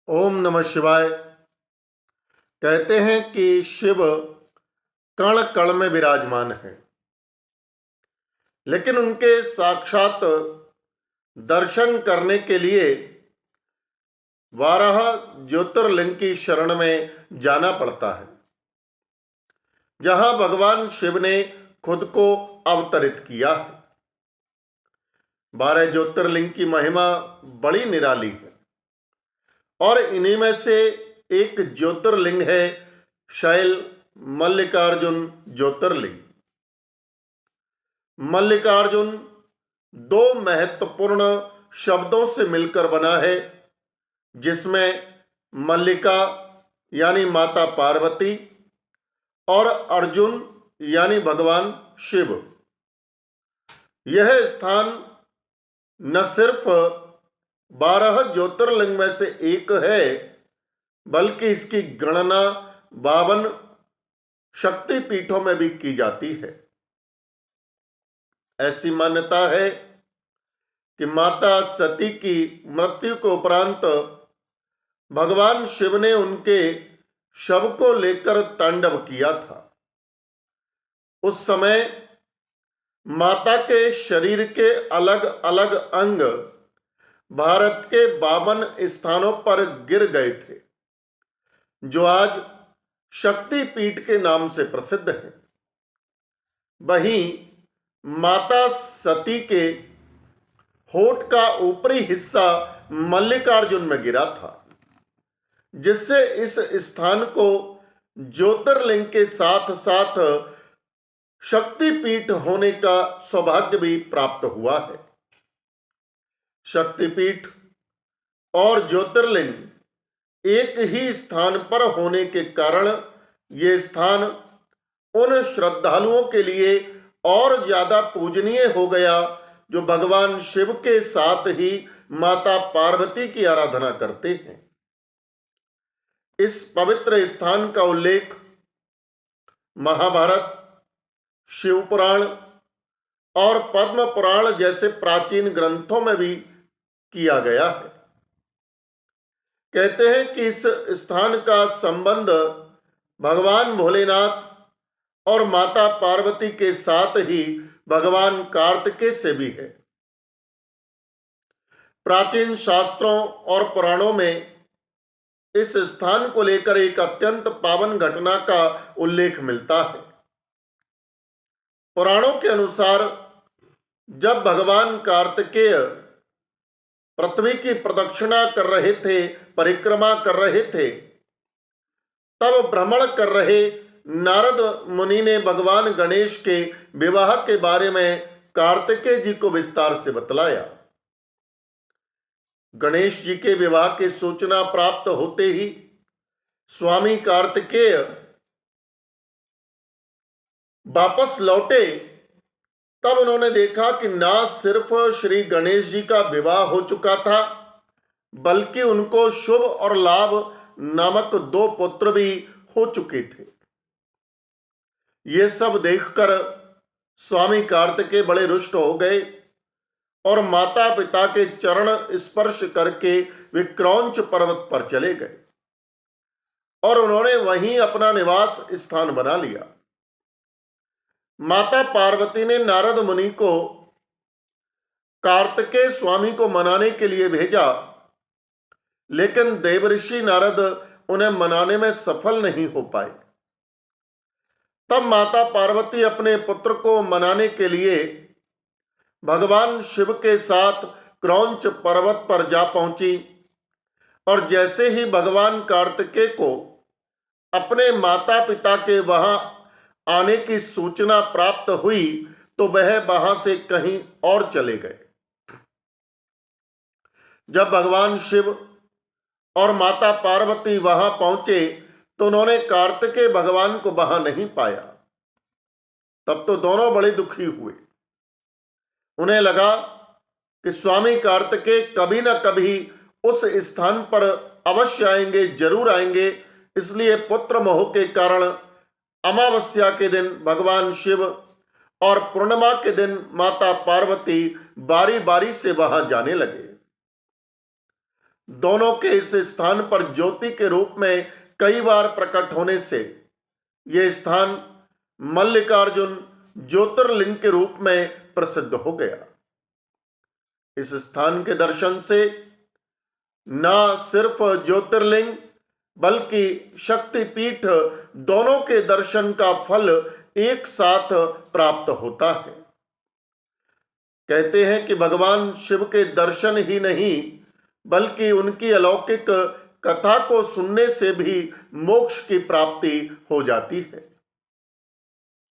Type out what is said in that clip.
ओम नमः शिवाय। कहते हैं कि शिव कण कण में विराजमान है, लेकिन उनके साक्षात दर्शन करने के लिए 12 ज्योतिर्लिंग की शरण में जाना पड़ता है, जहां भगवान शिव ने खुद को अवतरित किया है। 12 ज्योतिर्लिंग की महिमा बड़ी निराली है और इन्हीं में से एक ज्योतिर्लिंग है शैल मल्लिकार्जुन ज्योतिर्लिंग। मल्लिकार्जुन दो महत्वपूर्ण शब्दों से मिलकर बना है, जिसमें मल्लिका यानी माता पार्वती और अर्जुन यानी भगवान शिव। यह स्थान न सिर्फ 12 ज्योतिर्लिंग में से एक है, बल्कि इसकी गणना 52 शक्तिपीठों में भी की जाती है। ऐसी मान्यता है कि माता सती की मृत्यु के उपरांत भगवान शिव ने उनके शव को लेकर तांडव किया था। उस समय माता के शरीर के अलग अलग अंग भारत के 52 स्थानों पर गिर गए थे, जो आज शक्तिपीठ के नाम से प्रसिद्ध है। वहीं माता सती के होठ का ऊपरी हिस्सा मल्लिकार्जुन में गिरा था, जिससे इस स्थान को ज्योतिर्लिंग के साथ साथ शक्तिपीठ होने का सौभाग्य भी प्राप्त हुआ है। शक्तिपीठ और ज्योतिर्लिंग एक ही स्थान पर होने के कारण ये स्थान उन श्रद्धालुओं के लिए और ज्यादा पूजनीय हो गया, जो भगवान शिव के साथ ही माता पार्वती की आराधना करते हैं। इस पवित्र स्थान का उल्लेख महाभारत, शिव पुराण और पद्म पुराण जैसे प्राचीन ग्रंथों में भी किया गया है। कहते हैं कि इस स्थान का संबंध भगवान भोलेनाथ और माता पार्वती के साथ ही भगवान कार्तिकेय से भी है। प्राचीन शास्त्रों और पुराणों में इस स्थान को लेकर एक अत्यंत पावन घटना का उल्लेख मिलता है। पुराणों के अनुसार जब भगवान कार्तिकेय पृथ्वी की प्रदक्षिणा कर रहे थे, परिक्रमा कर रहे थे, तब भ्रमण कर रहे नारद मुनि ने भगवान गणेश के विवाह के बारे में कार्तिकेय जी को विस्तार से बतलाया। गणेश जी के विवाह की सूचना प्राप्त होते ही स्वामी कार्तिकेय वापस लौटे। तब उन्होंने देखा कि ना सिर्फ श्री गणेश जी का विवाह हो चुका था, बल्कि उनको शुभ और लाभ नामक 2 पुत्र भी हो चुके थे। ये सब देखकर स्वामी कार्तिकेय बड़े रुष्ट हो गए और माता पिता के चरण स्पर्श करके वे क्रौंच पर्वत पर चले गए और उन्होंने वहीं अपना निवास स्थान बना लिया। माता पार्वती ने नारद मुनि को कार्तिकेय स्वामी को मनाने के लिए भेजा, लेकिन देवऋषि नारद उन्हें मनाने में सफल नहीं हो पाए। तब माता पार्वती अपने पुत्र को मनाने के लिए भगवान शिव के साथ क्रौंच पर्वत पर जा पहुंची और जैसे ही भगवान कार्तिकेय को अपने माता पिता के वहां आने की सूचना प्राप्त हुई, तो वह वहां से कहीं और चले गए। जब भगवान शिव और माता पार्वती वहां पहुंचे तो उन्होंने कार्तिकेय भगवान को वहां नहीं पाया। तब तो दोनों बड़े दुखी हुए। उन्हें लगा कि स्वामी कार्तिकेय कभी न कभी उस स्थान पर अवश्य आएंगे, जरूर आएंगे। इसलिए पुत्र मोह के कारण अमावस्या के दिन भगवान शिव और पूर्णिमा के दिन माता पार्वती बारी बारी से वहां जाने लगे। दोनों के इस स्थान पर ज्योति के रूप में कई बार प्रकट होने से यह स्थान मल्लिकार्जुन ज्योतिर्लिंग के रूप में प्रसिद्ध हो गया। इस स्थान के दर्शन से न सिर्फ ज्योतिर्लिंग बल्कि शक्तिपीठ दोनों के दर्शन का फल एक साथ प्राप्त होता है। कहते हैं कि भगवान शिव के दर्शन ही नहीं बल्कि उनकी अलौकिक कथा को सुनने से भी मोक्ष की प्राप्ति हो जाती है।